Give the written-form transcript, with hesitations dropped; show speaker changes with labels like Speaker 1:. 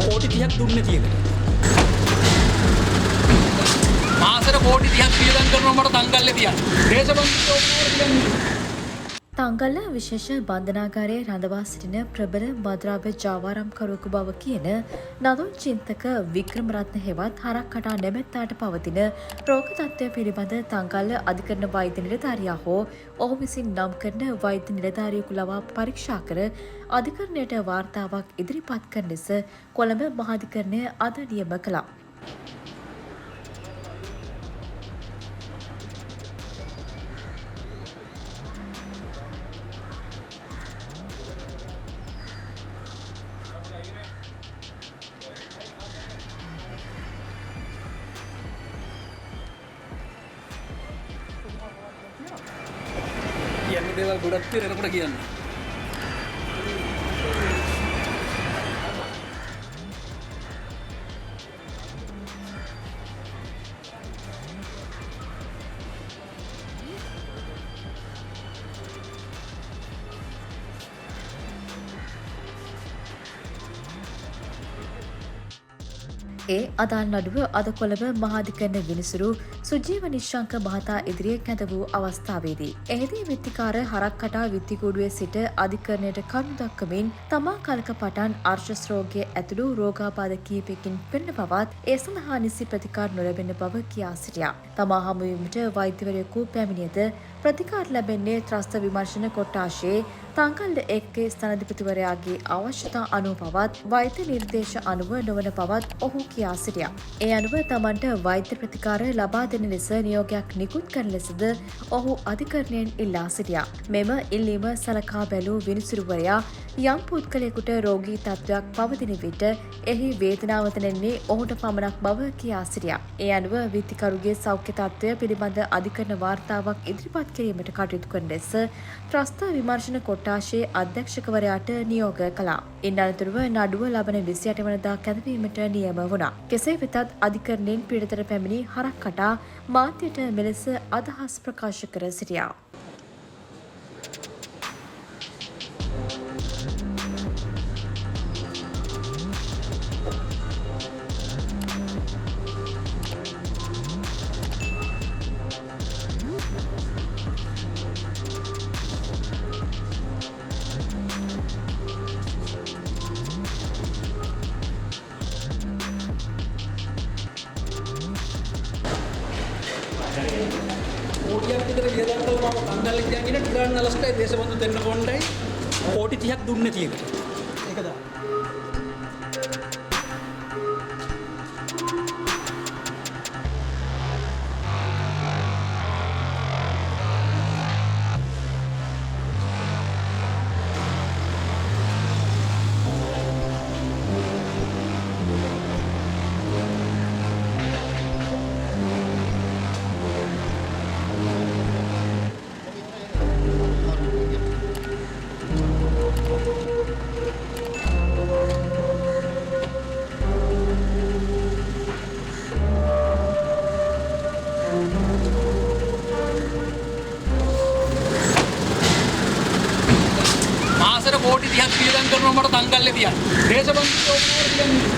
Speaker 1: कोटी 30ක් දුන්නේ තියෙනවා. මාසෙට කෝටි 30ක් වියදම් කරනවා මට තංගල්ලේ තියන්න. දේශබන්ධු
Speaker 2: තංගල්ල විශේෂ බන්ධනාගාරයේ රඳවා සිටින ප්‍රබල මද්‍රව්‍ය ජාවාරම්කරුවෙකු බව කියන නදුන් චින්තක වික්‍රමරත්න හෙවත් හරක් කටා නැමැත්තාට පවතින රෝග තත්ත්වය පිළිබඳ තංගල්ල අධිකරණ වෛද්‍ය නිලධාරියා හෝ ඔහු විසින් නම් කරන වෛද්‍ය නිලධාරියෙකු ලවා පරීක්ෂා කර අධිකරණයට වාර්තාවක් ඉදිරිපත් කරන ලෙස කොළඹ මහාධිකරණය අද නියම කළා.
Speaker 1: කියන්නේ දේවල් ගොඩක් තියෙනකොට කියන්නේ.
Speaker 2: ඒ අදාළ නඩුව අද කොළඹ මහාධිකරණ විනිසුරු සුජීව නිශ්ශංක මහතා ඉදිරියේ කැඳ වූ අවස්ථාවේදී එහිදී විත්තිකාර හරක් කටා විත්තිකූඩුවේ සිට අධිකරණයට කරුණු දක්වමින් තමා කලක පටන් අර්ශස් රෝගය ඇතුළු රෝගාබාධ කිහිපයකින් පෙළෙන බවත් ඒ සඳහා නිසි ප්‍රතිකාර නොලැබෙන බව කියා සිටියා. තමා හමුවීමට වෛද්‍යවරයෙකු පැමිණියද ප්‍රතිකාර ලැබෙන්නේ ත්‍රස්ත විමර්ශන කොට්ටාශයේ තංගල්ල ඒකකේ ස්ථානාධිපතිවරයාගේ අවශ්‍යතා අනුව පවත් වෛද්‍ය නිර්දේශ අනුව නොවන බවත් ඔහු කියා සිටියා. ඒ අනුව තමන්ට වෛද්‍ය ප්‍රතිකාර ලබා දෙන ලෙස නියෝගයක් නිකුත් කරන ලෙසද ඔහු අධිකරණයෙන් ඉල්ලා සිටියා. මෙම ඉල්ලීම සලකා බැලූ විනිසුරුවරයා යම් පුද්ගලයෙකුට රෝගී තත්ත්වයක් පවතින විට එහි වේදනාව දැනෙන්නේ ඔහුට පමණක් බව කියා සිටියා. ඒ අනුව විත්තිකරුගේ සෞඛ්‍ය තත්ත්වය පිළිබඳ අධිකරණ වාර්තාවක් ඉදිරිපත් කිරීමට කටයුතු කරන ලෙස ත්‍රස්ත විමර්ශන කොට්ටාශයේ අධ්‍යක්ෂකවරයාට නියෝග කළා. ඉන් අනතුරුව නඩුව ලබන 28 වනදා කැඳවීමට නියම වුණා. කෙසේ වෙතත් අධිකරණයෙන් පීඩිතට පැමිණි හරක් කටා මාධ්‍යට මෙලෙස අදහස් ප්‍රකාශ කර සිටියා.
Speaker 1: කෝටියක් විතර වියදම් කළා මම තංගල්ලේ කියන්නේ ටිකාන් නලස්ටයි දේශබන්ධු දෙන්න කොණ්ඩයි කෝටි 30ක් දුන්නේ තියෙනවා. ඒකද? මාසෙට කෝටි 30ක් වියදම් කරනවා මට තංගල්ලේ තියන්න. දේශබන්ධු